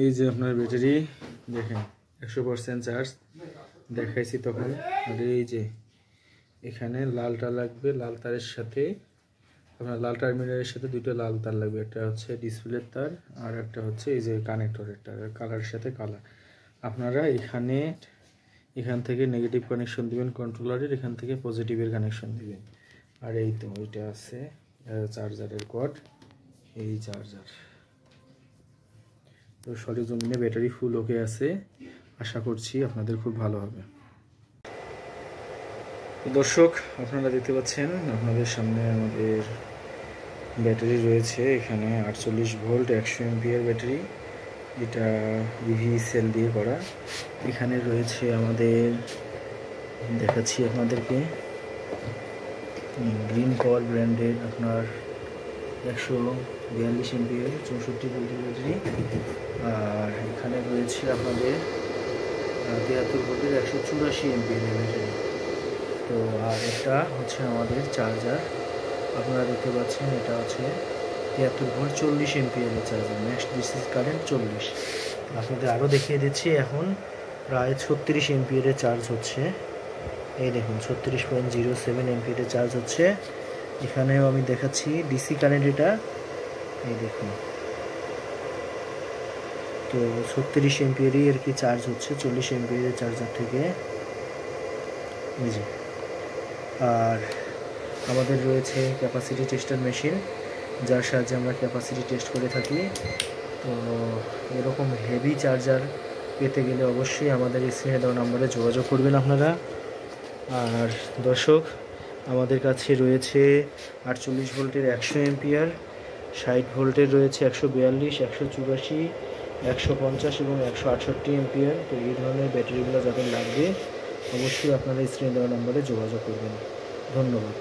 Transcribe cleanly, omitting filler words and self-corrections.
এই যে আপনার ব্যাটারি দেখেন 100% চার্জ দেখাইছি তখন। আর এই যে এখানে লালটা লাগবে, লাল তারের সাথে আপনার লাল টার্মিনালের সাথে দুটো লাল তার লাগবে, একটা হচ্ছে ডিসপ্লের তার আর একটা হচ্ছে এই যে কানেক্টরের তার, কালারের সাথে কালার। আপনারা এখান থেকে নেগেটিভ কানেকশন দিবেন কন্ট্রোলারের, এখান থেকে পজিটিভের কানেকশন দিবেন। আর এই তো ওইটা আছে চার্জারের কর্ড, এই চার্জার। তো সরেজমিনে ব্যাটারি ফুল ওকে আছে, আশা করছি আপনাদের খুব ভালো হবে। দর্শক আপনারা দেখতে পাচ্ছেন আপনাদের সামনে আমাদের ব্যাটারি রয়েছে এখানে 48 ভোল্ট 100 এমপিআর ব্যাটারি, এটা ইভি সেল দিয়ে করা। এখানে রয়েছে আমাদের, দেখাচ্ছি আপনাদেরকে, গ্রিন পাওয়ার ব্র্যান্ডের আপনার 142 এমপিআর 64 ভোল্টের ব্যাটারি। আর এখানে রয়েছে আপনাদের 73 ভোল্টের 184 এমপিআর ব্যাটারি। তো আর এটা হচ্ছে আমাদের চার্জার, আপনারা দেখতে পাচ্ছেন এটা হচ্ছে 73 volt 40 MPR charger, max DC current 40। আপনাদের আরও দেখিয়ে দিচ্ছি, এখন প্রায় 36 এমপিআর চার্জ হচ্ছে। এই দেখুন 36.07 এমপিআর চার্জ হচ্ছে। এখানেও আমি দেখাচ্ছি ডিসি কারেন্ট, এটা এই দেখুন। তো 36 এমপিআরই আর কি চার্জ হচ্ছে 40 এমপিআর চার্জার থেকে, এই যে। আর আমাদের রয়েছে ক্যাপাসিটি টেস্টার মেশিন, যার সাহায্যে আমরা ক্যাপাসিটি টেস্ট করে থাকি। তো এরকম হেভি চার্জার পেতে গেলে অবশ্যই আমাদের স্ক্রিনে দেওয়া নম্বরে যোগাযোগ করবেন আপনারা। আর দর্শক আমাদের কাছে রয়েছে 48 ভোল্টের 100 এমপিআর, 60 ভোল্টের রয়েছে 142, 184, 150 এবং 168 এমপিআর। তো এই ধরনের ব্যাটারিগুলো যাদের লাগবে অবশ্যই আপনারা স্ক্রিনে দেওয়া নম্বরে যোগাযোগ করবেন। ধন্যবাদ।